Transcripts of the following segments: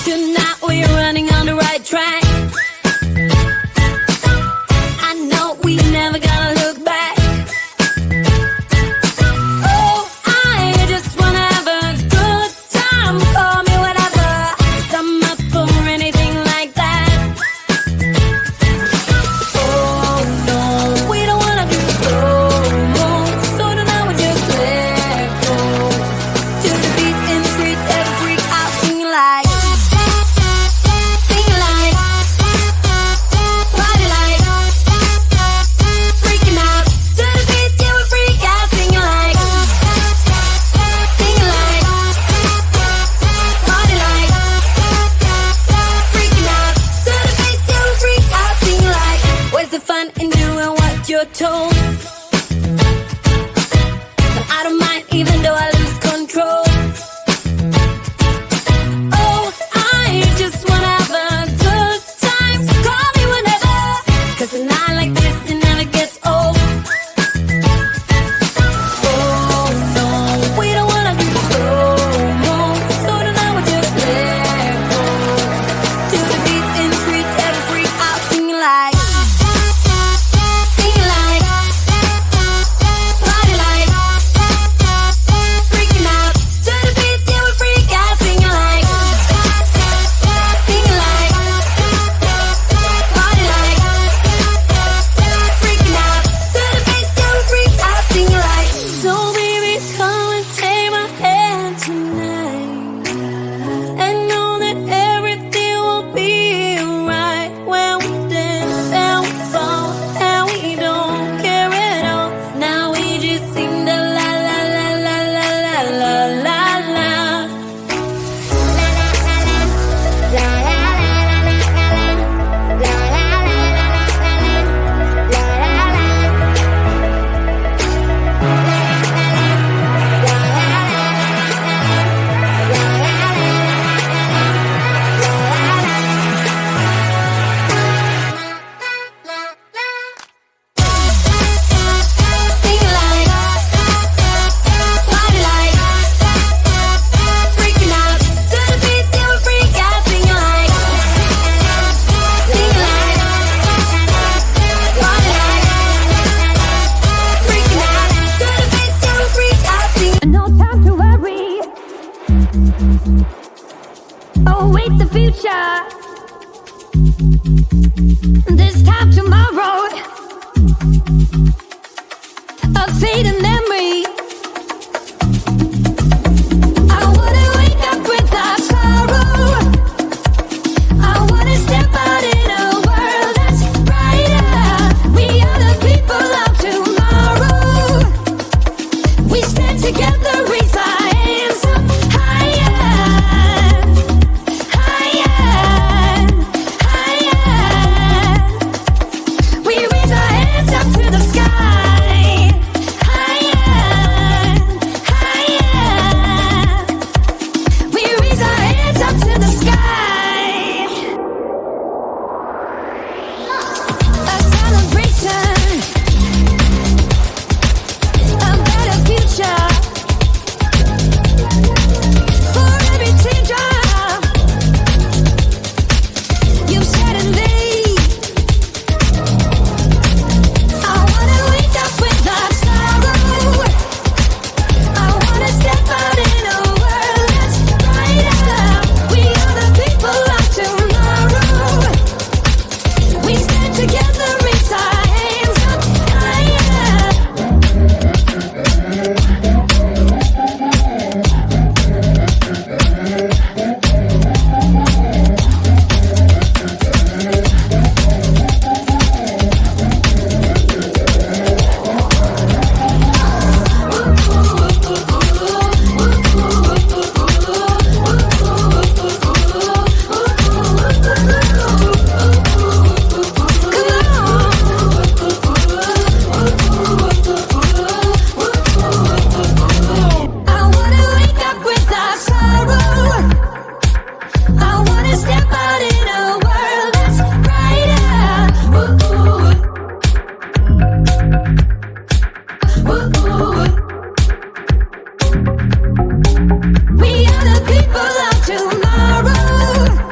Tonight we're running on the right track. I know we never gonna look back. Oh, I just wanna have a good time. Call me whatever, 'cause I'm up for anything like that. Oh no, we don't wanna do slow-mo, so tonight we just let go. To the beat in the street, every freak out singing like, singing like, party like, freaking out. To the beat, yeah, we freak out singing like, singing like, party like, freaking out. To the beat, yeah, we freak out singing like. Where's the fun in doing what you're told? But I don't mind even though I lose control. Oh, I just wanna have a good time. So call me whenever, 'cause a night like this, it never gets old. Oh no, we don't wanna do slow-mo, so tonight we just let go. To the beat in the street, every freak out singing like, singing like, party like, freaking out. To the beat, yeah, we freak out singing like, singing like, party like, freaking out. To the beat, yeah, we freak out singing like. So baby, come and take my hand tonight, and know that everything will be alright when we dance and we fall and we don't care at all. Now we just sing the la la la la la la la la la. Singing like, party like, freaking out. To the beat, yeah, we freak out singing like, singing like, party like, freaking out. To the beat, yeah, we freak out singing. No time to worry. Await the future. This time tomorrow. A fading memory. I wanna wake up without sorrow. I wanna step out in a world that's brighter. We are the people of tomorrow. We stand together, raise our hands up higher, higher, higher. We raise our hands up to the sky, higher, higher. We raise our hands up to the sky. A celebration, a better future. For every teardrop you've shed and laid. I wanna wake up without sorrow. I wanna step out in a world that's brighter. We are the people of tomorrow. We stand together, raise our hands up higher. I wanna wake up without sorrow. I wanna step out in a world that's brighter. We are the people of tomorrow.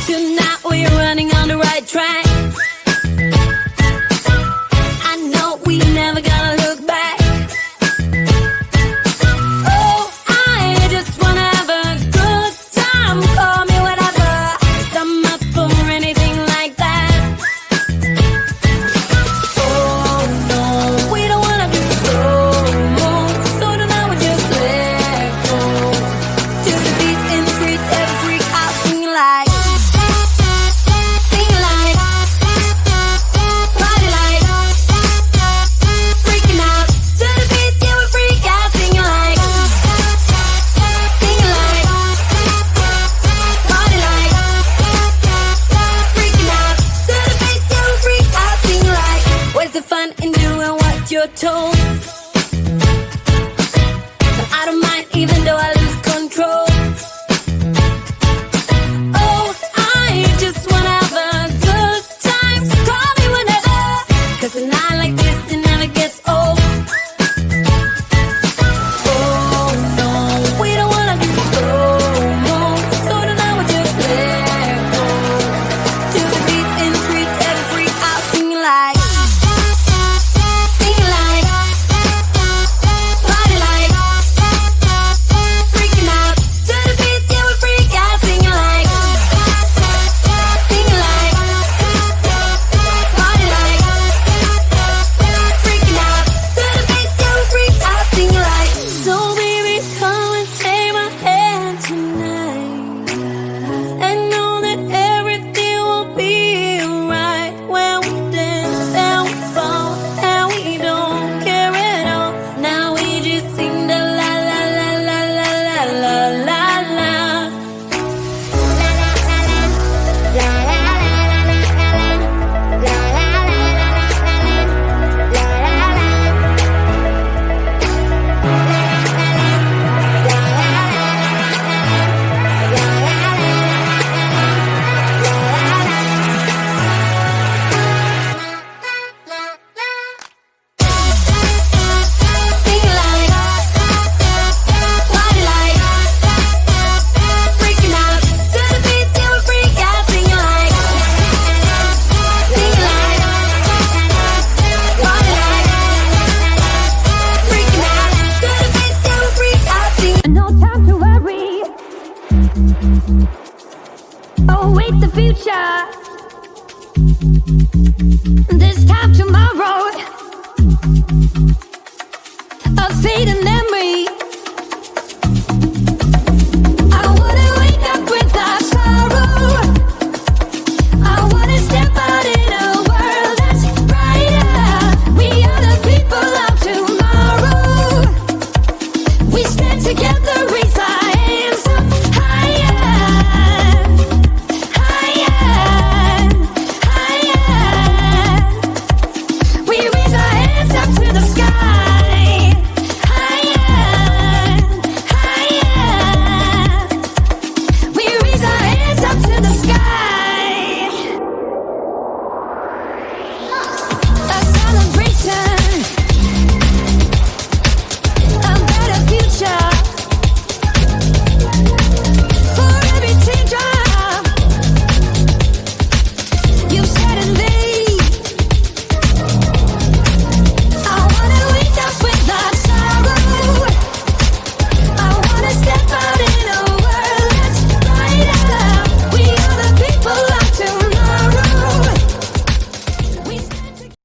Tonight we're running on the right track. I know we never gonna look back. Oh, I just wanna have a good time. Call me whatever, 'cause I'm up for anything like that. Oh no, we don't wanna be slow-mo, so tonight we just let go. To the beat in the street, every freak out singing like, singing like, party like, freaking out. To the beat, yeah, we freak out singing like, singing like, party like, freaking out. To the beat, yeah, we freak out singing like. Where's the fun in doing what you're told? But I don't mind even though I lose control. Oh, I just wanna have a good time. So call me whenever, 'cause a night like this, it never gets old. Oh no, we don't wanna be slow-mo, so tonight we just let go. To the beat in the street, every freak out singing like, singing like, party like, freaking out. To the beat, yeah, we freak out singing like, singing like, party like, freaking out. To the beat, yeah, we freak out singing like. So baby, come and take my hand tonight, and know that everything will be alright when we dance and we fall and we don't care at all. Now we just sing the la la la la la la la la la. Singing like, party like, freaking out. To the beat, yeah, we freak out singing like, singing like, party like, freaking out. To the beat, yeah, we freak out singing. No time to worry. Oh, wait, the future. This time tomorrow. A fading memory.